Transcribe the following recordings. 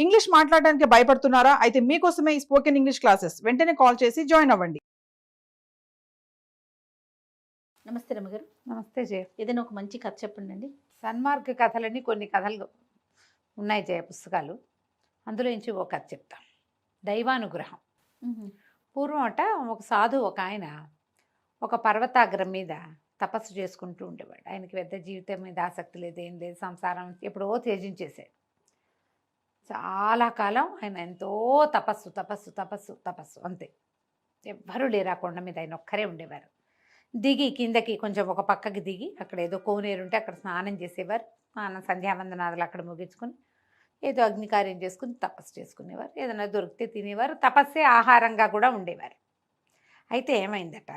English మాట్లాడడానికి భయపడుతున్నారా? అయితే మీకోసమే ఈ స్పోకెన్ ఇంగ్లీష్ క్లాసెస్. వెంటనే కాల్ చేసి జాయిన్ అవ్వండి. నమస్తే రమ్మగారు. నమస్తే జయ. ఏదైనా ఒక మంచి కథ చెప్పండి. సన్మార్గ కథలని కొన్ని కథలు ఉన్నాయి జయ, పుస్తకాలు. అందులో నుంచి ఒక కథ చెప్తాం. దైవానుగ్రహం. పూర్వం ఒక సాధు ఒక ఆయన ఒక పర్వతాగ్రం మీద తపస్సు చేసుకుంటూ ఉండేవాడు. ఆయనకి పెద్ద జీవితం మీద ఆసక్తి లేదు, ఏం లేదు, సంసారం ఎప్పుడో త్యజించేశాడు. చాలా కాలం ఆయన ఎంతో తపస్సు తపస్సు తపస్సు తపస్సు అంతే. ఎవ్వరూ లేరు ఆ కొండ మీద, ఆయన ఒక్కరే ఉండేవారు. దిగి కిందకి కొంచెం ఒక పక్కకి దిగి అక్కడ ఏదో కోనేరు ఉంటే అక్కడ స్నానం చేసేవారు. స్నానం సంధ్యావందనాదులు అక్కడ ముగించుకొని ఏదో అగ్నికార్యం చేసుకుని తపస్సు చేసుకునేవారు. ఏదైనా దొరికితే తినేవారు. తపస్సే ఆహారంగా కూడా ఉండేవారు. అయితే ఏమైందట,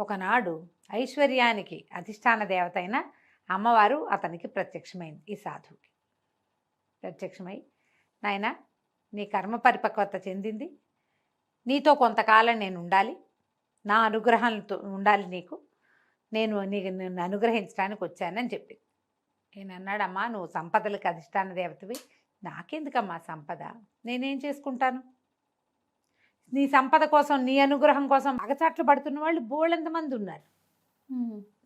ఒకనాడు ఐశ్వర్యానికి అధిష్టాన దేవత అయిన అమ్మవారు అతనికి ప్రత్యక్షమైంది. ఈ సాధువుకి ప్రత్యక్షమై, నాయన నీ కర్మ పరిపక్వత చెందింది, నీతో కొంతకాలం నేను ఉండాలి, నా అనుగ్రహంతో ఉండాలి నీకు, నిన్ను అనుగ్రహించడానికి వచ్చానని చెప్పింది. నేను అన్నాడమ్మా, నువ్వు సంపదలకు అధిష్టాన దేవతవి, నాకెందుకమ్మా సంపద, నేనేం చేసుకుంటాను? నీ సంపద కోసం, నీ అనుగ్రహం కోసం అగచాట్లు పడుతున్న వాళ్ళు బోళ్ళెంతమంది ఉన్నారు.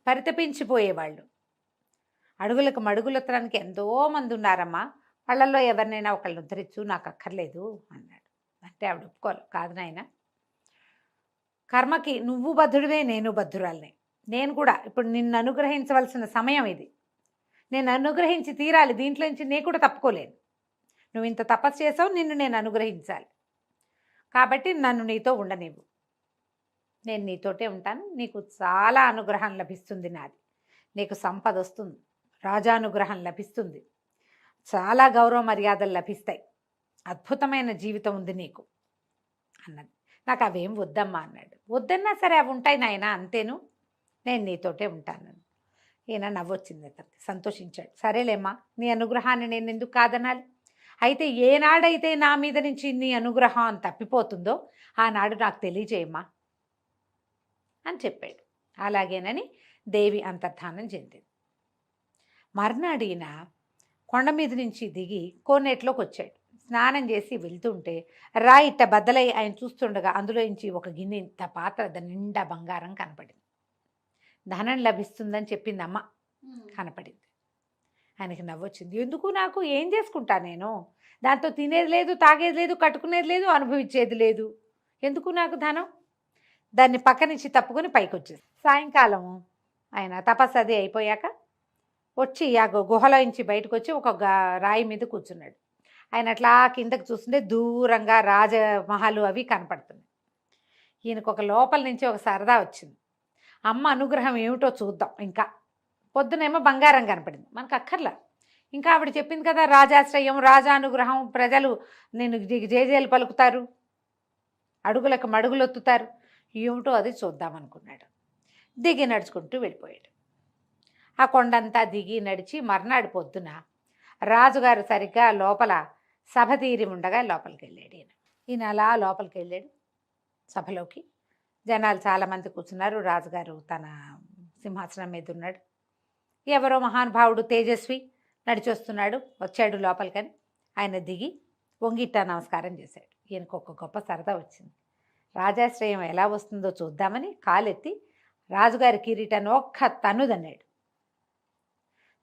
పరితపించిపోయేవాళ్ళు, అడుగులకు మడుగులెత్తడానికి ఎంతోమంది ఉన్నారమ్మా, వాళ్ళల్లో ఎవరినైనా ఒకళ్ళని ఉద్ధరించు, నాకు అక్కర్లేదు అన్నాడు. అంటే ఆవిడ ఒప్పుకోవాలి. కాదు నాయన, కర్మకి నువ్వు బద్ధుడివే, నేను బద్ధురాలనే. నేను కూడా ఇప్పుడు నిన్ను అనుగ్రహించవలసిన సమయం ఇది, నేను అనుగ్రహించి తీరాలి, దీంట్లో నుంచి నేను కూడా తప్పుకోలేను. నువ్వు ఇంత తపస్సు చేసావు, నిన్ను నేను అనుగ్రహించాలి, కాబట్టి నన్ను నీతో ఉండనివ్వు, నేను నీతోటే ఉంటాను, నీకు చాలా అనుగ్రహం లభిస్తుంది, నాది నీకు సంపద వస్తుంది, రాజానుగ్రహం లభిస్తుంది, చాలా గౌరవ మర్యాదలు లభిస్తాయి, అద్భుతమైన జీవితం ఉంది నీకు అన్నది. నాకు అవేం వద్దమ్మా అన్నాడు. వద్దన్నా సరే అవి ఉంటాయి నాయన, అంతేను, నేను నీతోటే ఉంటాను. ఈయన నవ్వొచ్చింది, అతనికి సంతోషించాడు. సరేలేమ్మా, నీ అనుగ్రహాన్ని నేను ఎందుకు కాదనాలి, అయితే ఏనాడైతే నా మీద నుంచి నీ అనుగ్రహం తప్పిపోతుందో ఆనాడు నాకు తెలియజేయమ్మా అని చెప్పాడు. అలాగేనని దేవి అంతర్ధానం చెందింది. మర్నాడు ఈయన కొండ మీద నుంచి దిగి కోనేట్లోకి వచ్చాడు. స్నానం చేసి వెళ్తుంటే రాయిట్ట బద్దలై ఆయన చూస్తుండగా అందులో నుంచి ఒక గిన్నె ఇంత పాత్ర, దాని నిండా బంగారం కనపడింది. ధనం లభిస్తుందని చెప్పింది అమ్మ, కనపడింది. ఆయనకి నవ్వొచ్చింది. ఎందుకు, నాకు ఏం చేసుకుంటా నేను, దాంతో తినేది లేదు, తాగేది లేదు, కట్టుకునేది లేదు, అనుభవించేది లేదు, ఎందుకు నాకు ధనం? దాన్ని పక్క నుంచి తప్పుకొని పైకి వచ్చేది. సాయంకాలం ఆయన తపస్సు అది అయిపోయాక వచ్చి ఆ గుహలో నుంచి బయటకు వచ్చి ఒక రాయి మీద కూర్చున్నాడు. ఆయన అట్లా కిందకు చూస్తుంటే దూరంగా రాజమహలు అవి కనపడుతున్నాయి. ఈయనకు ఒక లోపల నుంచి ఒక సరదా వచ్చింది, అమ్మ అనుగ్రహం ఏమిటో చూద్దాం. ఇంకా పొద్దునేమో బంగారం కనపడింది, మనకు అక్కర్లా. ఇంకా ఆవిడ చెప్పింది కదా, రాజాశ్రయం, రాజానుగ్రహం, ప్రజలు నేను జేజేలు పలుకుతారు, అడుగులకు మడుగులొత్తుతారు, ఏమిటో అది చూద్దామనుకున్నాడు. దిగి నడుచుకుంటూ వెళ్ళిపోయాడు. ఆ కొండంతా దిగి నడిచి మర్నాడు పొద్దున రాజుగారు సరిగ్గా లోపల సభ తీరి ఉండగా లోపలికి వెళ్ళాడు. ఈయన అలా లోపలికి వెళ్ళాడు. సభలోకి జనాలు చాలామంది కూర్చున్నారు. రాజుగారు తన సింహాసనం మీద ఉన్నాడు. ఎవరో మహానుభావుడు తేజస్వి నడిచొస్తున్నాడు, వచ్చాడు లోపలికని. ఆయన దిగి వంగిట్ట నమస్కారం చేశాడు. ఈయనకు ఒక గొప్ప సరదా వచ్చింది. రాజాశ్రయం ఎలా వస్తుందో చూద్దామని కాలెత్తి రాజుగారి కిరీటాన్ని ఒక్క తన్నుదన్నాడు.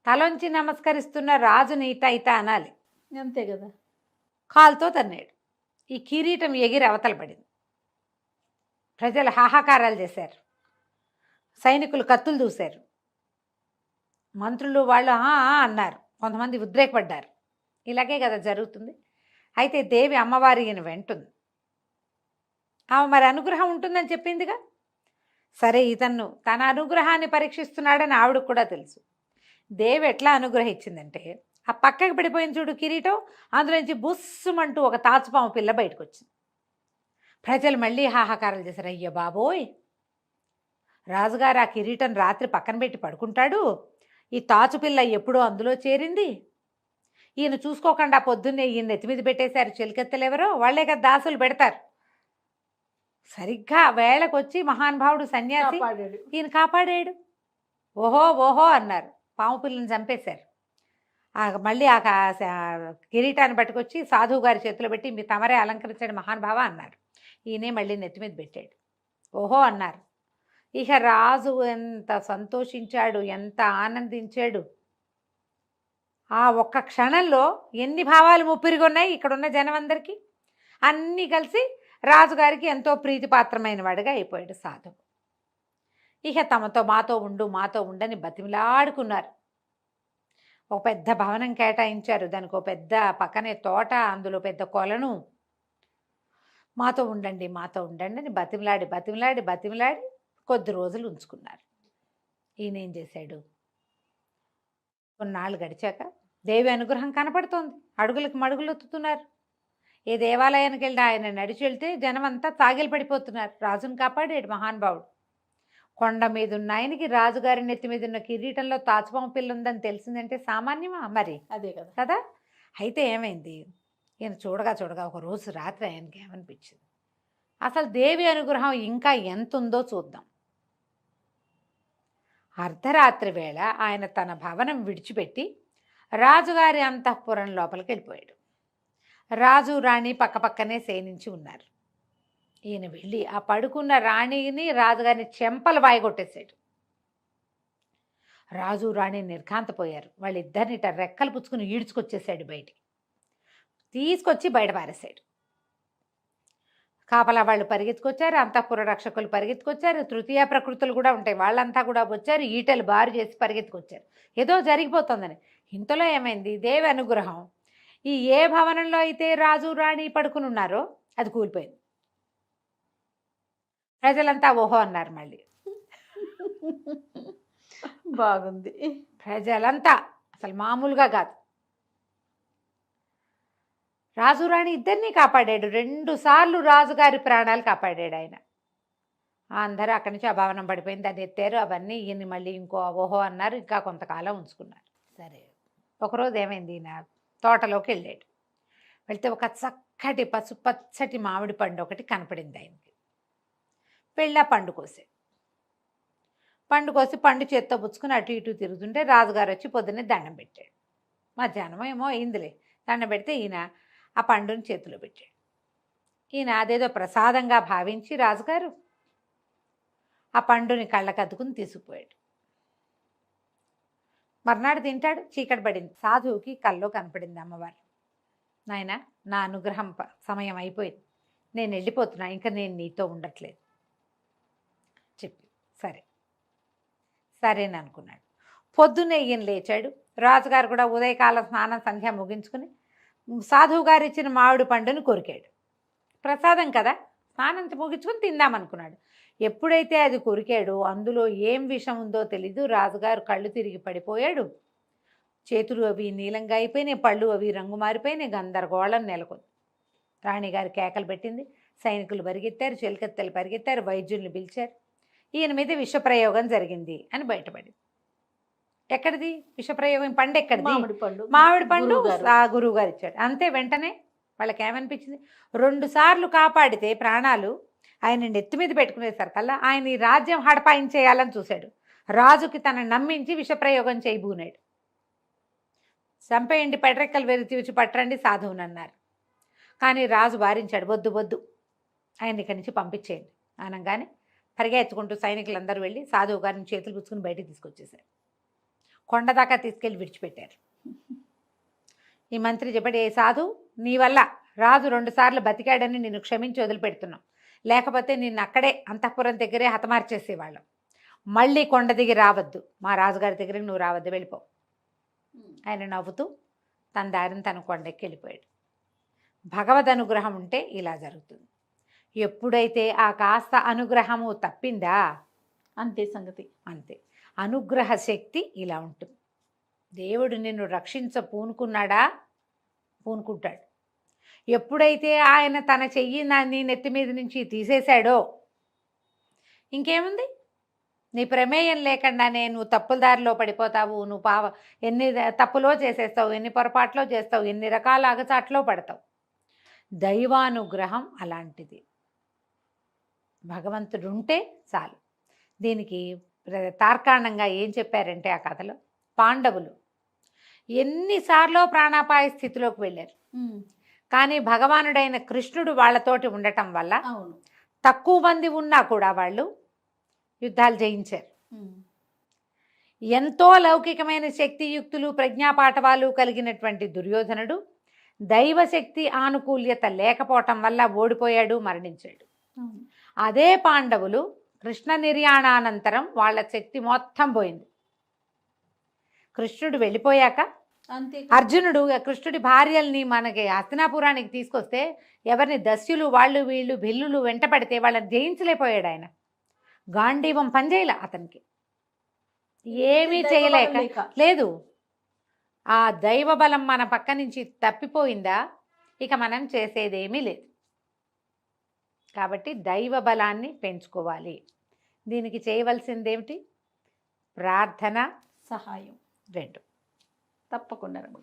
తలొంచి నమస్కరిస్తున్న రాజుని ఇట ఇట అనాలి, అంతే కదా. కాలుతో తన్నాడు. ఈ కిరీటం ఎగిరి అవతల పడింది. ప్రజలు హాహాకారాలు చేశారు, సైనికులు కత్తులు దూశారు, మంత్రులు వాళ్ళు అన్నారు, కొంతమంది ఉద్రేకపడ్డారు. ఇలాగే కదా జరుగుతుంది. అయితే దేవి అమ్మవారి ఈయన వెంటుంది. ఆమె మరి అనుగ్రహం ఉంటుందని చెప్పిందిగా. సరే, ఇతన్ను తన అనుగ్రహాన్ని పరీక్షిస్తున్నాడని ఆవిడకు కూడా తెలుసు. దేవి ఎట్లా అనుగ్రహించిందంటే, ఆ పక్కకి పడిపోయింది చూడు కిరీటం, అందులోంచి బుస్సుమంటూ ఒక తాచుపాము పిల్ల బయటకు వచ్చింది. ప్రజలు మళ్ళీ హాహాకారాలు చేశారు. అయ్య బాబోయ్, రాజుగారు ఆ కిరీటం రాత్రి పక్కన పెట్టి పడుకుంటాడు, ఈ తాచుపిల్ల ఎప్పుడో అందులో చేరింది, ఈయన చూసుకోకుండా పొద్దున్నే ఈయన నెత్తిమీద పెట్టేశారు. చెలికెత్తలేవరో వాళ్ళే కదా దాసులు పెడతారు. సరిగ్గా వేళకొచ్చి మహానుభావుడు సన్యాసి ఈయన కాపాడాడు. ఓహో ఓహో అన్నారు. పాము పిల్లని చంపేశారు. మళ్ళీ కిరీటాన్ని పట్టుకొచ్చి సాధువు గారి చేతిలో పెట్టి మీ తమరే అలంకరించాడు మహానుభావ అన్నారు. ఈయనే మళ్ళీ నెత్తి మీద పెట్టాడు. ఓహో అన్నారు. ఇక రాజు ఎంత సంతోషించాడు, ఎంత ఆనందించాడు. ఆ ఒక్క క్షణంలో ఎన్ని భావాలు ముప్పిరిగొన్నాయి ఇక్కడున్న జనం అందరికీ. అన్నీ కలిసి రాజుగారికి ఎంతో ప్రీతిపాత్రమైన వాడిగా అయిపోయాడు సాధువు. ఇక తమతో మాతో ఉండని బతిమిలాడుకున్నారు. ఒక పెద్ద భవనం కేటాయించారు, దానికి ఒక పెద్ద పక్కనే తోట, అందులో పెద్ద కొలను. మాతో ఉండండి అని బతిమిలాడి కొద్ది రోజులు ఉంచుకున్నారు. ఈయన ఏం చేశాడు, కొన్నాళ్ళు గడిచాక దేవి అనుగ్రహం కనపడుతోంది. అడుగులకు మడుగులు ఒత్తుతున్నారు. ఏ దేవాలయానికి వెళ్ళి ఆయన నడిచి వెళ్తే జనం అంతా తాగిలు పడిపోతున్నారు. రాజును కాపాడాడు మహానుభావుడు. కొండ మీద ఉన్న ఆయనకి రాజుగారి నెత్తి మీద ఉన్న కిరీటంలో తాచుపాము పిల్ల ఉందని తెలిసిందంటే సామాన్యమా మరి? అదే కదా కదా. అయితే ఏమైంది, ఈయన చూడగా ఒక రోజు రాత్రి ఆయనకి ఏమనిపించింది, అసలు దేవి అనుగ్రహం ఇంకా ఎంత ఉందో చూద్దాం. అర్ధరాత్రి వేళ ఆయన తన భవనం విడిచిపెట్టి రాజుగారి అంతఃపురం లోపలికి వెళ్ళిపోయాడు. రాజు రాణి పక్కపక్కనే శయనించి ఉన్నారు. ఈయన వెళ్ళి ఆ పడుకున్న రాణిని రాజుగారిని చెంపలు వాయగొట్టేశాడు. రాజు రాణి నిర్ఘాంతపోయారు. వాళ్ళిద్దరిని రెక్కలు పుచ్చుకుని ఈడ్చుకొచ్చేసాడు బయటికి. తీసుకొచ్చి బయట పారేశాడు. కాపలా వాళ్ళు పరిగెత్తుకొచ్చారు, అంతఃపుర రక్షకులు పరిగెత్తుకొచ్చారు, తృతీయ ప్రకృతులు కూడా ఉంటాయి, వాళ్ళంతా కూడా వచ్చారు, ఈటలు బారు చేసి పరిగెత్తుకొచ్చారు ఏదో జరిగిపోతుందని. ఇంతలో ఏమైంది, దేవి అనుగ్రహం ఈ ఏ భవనంలో అయితే రాజు రాణి పడుకుని ఉన్నారో అది కూలిపోయింది. ప్రజలంతా ఓహో అన్నారు. మళ్ళీ బాగుంది. ప్రజలంతా అసలు మామూలుగా కాదు. రాజు రాణి ఇద్దరినీ కాపాడాడు. 2 సార్లు రాజుగారి ప్రాణాలు కాపాడాడు ఆయన. అందరూ అక్కడి నుంచి ఆ భవనం పడిపోయింది, దాన్ని ఎత్తారు. అవన్నీ ఈయన్ని మళ్ళీ ఇంకో ఓహో అన్నారు. ఇంకా కొంతకాలం ఉంచుకున్నారు. సరే, ఒకరోజు ఏమైంది, ఈయన తోటలోకి వెళ్ళాడు. వెళ్తే ఒక చక్కటి పచ్చటి మామిడి పండు ఒకటి కనపడింది ఆయనకి. వెళ్ళి ఆ పండు కోసి పండు చేత్తో పుచ్చుకుని అటు ఇటు తిరుగుతుంటే రాజుగారు వచ్చి పొద్దున్నే దండం పెట్టాడు. మధ్యాహ్నం ఏమో అయిందిలే, దండం పెడితే ఈయన ఆ పండుని చేతిలో పెట్టాడు. ఈయన అదేదో ప్రసాదంగా భావించి రాజుగారు ఆ పండుని కళ్ళకద్దుకుని తీసుకుపోయాడు. మర్నాడు తింటాడు. చీకటి పడింది. సాధువుకి కల్లో కనపడింది అమ్మవారు. నాయన, నా అనుగ్రహం సమయం అయిపోయింది, నేను వెళ్ళిపోతున్నా, ఇంకా నేను నీతో ఉండట్లేదు చెప్పి. సరేని అనుకున్నాడు. పొద్దున్నే ఈయన లేచాడు. రాజుగారు కూడా ఉదయకాల స్నానం సంధ్య ముగించుకుని సాధువు గారు ఇచ్చిన మామిడి పండుని కొరికాడు. ప్రసాదం కదా, స్నానం ముగించుకుని తిందామనుకున్నాడు. ఎప్పుడైతే అది కొరికాడో అందులో ఏం విషం ఉందో తెలీదు. రాజుగారు కళ్ళు తిరిగి పడిపోయాడు. చేతులు అవి నీలంగా అయిపోయినాయి, పళ్ళు అవి రంగు మారిపోయినాయి. గందరగోళం నెలకొంది. రాణిగారు కేకలు పెట్టింది. సైనికులు పరిగెత్తారు, చెలికత్తెలు పరిగెత్తారు, వైద్యుల్ని పిలిచారు. ఈయన మీద విషప్రయోగం జరిగింది అని బయటపడింది. ఎక్కడిది విషప్రయోగం? పండు ఎక్కడిది? మామిడి పండు ఆ గురువు గారు ఇచ్చాడు. అంతే. వెంటనే వాళ్ళకి ఏమనిపించింది, 2 సార్లు కాపాడితే ప్రాణాలు ఆయన నెత్తి మీద పెట్టుకునేసరికల్లా ఆయన ఈ రాజ్యం హడపాయించేయాలని చూశాడు. రాజుకి తనని నమ్మించి విషప్రయోగం చేయబూనాడు. చంపేయండి, పెడరెక్కలు వెరిచి పట్టరండి సాధువుని అన్నారు. కానీ రాజు వారించాడు, వద్దు ఆయన ఇక్కడి నుంచి పంపించేయండి అనగానే పరిగెత్తుకుంటూ సైనికులందరూ వెళ్ళి సాధువు గారిని చేతులు పుచ్చుకుని బయటికి తీసుకొచ్చేశారు. కొండ దాకా తీసుకెళ్ళి విడిచిపెట్టారు. ఈ మంత్రి చెప్పాడు, ఏ సాధు, నీ వల్ల రాజు 2 సార్లు బతికాడని నిన్ను క్షమించి వదిలిపెడుతున్నాం, లేకపోతే నిన్ను అక్కడే అంతఃపురం దగ్గరే హతమార్చేసేవాళ్ళం. మళ్ళీ కొండ దిగి రావద్దు, మా రాజుగారి దగ్గరికి నువ్వు రావద్దు, వెళ్ళిపో. ఆయన నవ్వుతూ తన దారిని తన కొండెక్కి వెళ్ళిపోయాడు. భగవద్ అనుగ్రహం ఉంటే ఇలా జరుగుతుంది. ఎప్పుడైతే ఆ కాస్త అనుగ్రహము తప్పిందా అంతే సంగతి. అంతే. అనుగ్రహ శక్తి ఇలా ఉంటుంది. దేవుడు నిన్ను పూనుకున్నాడా, పూనుకుంటాడు. ఎప్పుడైతే ఆయన తన చెయ్యి నీ నెత్తి మీద నుంచి తీసేశాడో ఇంకేముంది, నీ ప్రమేయం లేకుండానే నువ్వు తప్పుల దారిలో పడిపోతావు. నువ్వు ఎన్ని తప్పులో చేసేస్తావు, ఎన్ని పొరపాట్లో చేస్తావు, ఎన్ని రకాల అగచాట్లో పడతావు. దైవానుగ్రహం అలాంటిది. భగవంతుడు ఉంటే చాలు. దీనికి తార్కాణంగా ఏం చెప్పారంటే ఆ కథలో, పాండవులు ఎన్నిసార్లు ప్రాణాపాయ స్థితిలోకి వెళ్ళారు. కానీ భగవానుడైన కృష్ణుడు వాళ్ళతోటి ఉండటం వల్ల అవును. తక్కువ మంది ఉన్నా కూడా వాళ్ళు యుద్ధాలు జయించారు. ఎంతో లౌకికమైన శక్తియుక్తులు ప్రజ్ఞాపాఠవాలు కలిగినటువంటి దుర్యోధనుడు దైవశక్తి ఆనుకూల్యత లేకపోవటం వల్ల ఓడిపోయాడు, మరణించాడు. అవును. అదే పాండవులు కృష్ణ నిర్యాణానంతరం వాళ్ళ శక్తి మొత్తం పోయింది. కృష్ణుడు వెళ్ళిపోయాక అంతే. అర్జునుడు కృష్ణుడి భార్యల్ని మనకి హస్తినాపురానికి తీసుకొస్తే ఎవరిని దస్యులు వాళ్ళు వీళ్ళు భిల్లులు వెంట పడితే వాళ్ళని జయించలేకపోయాడు ఆయన. గాంధీవం పనిచేయలే అతనికి, ఏమీ చేయలేక లేదు. ఆ దైవ బలం మన పక్క నుంచి తప్పిపోయిందా ఇక మనం చేసేదేమీ లేదు. కాబట్టి దైవ బలాన్ని పెంచుకోవాలి. దీనికి చేయవలసిందేమిటి? ప్రార్థన, సహాయం రెండు. తప్పకుండా రమణ.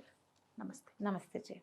నమస్తే. నమస్తే.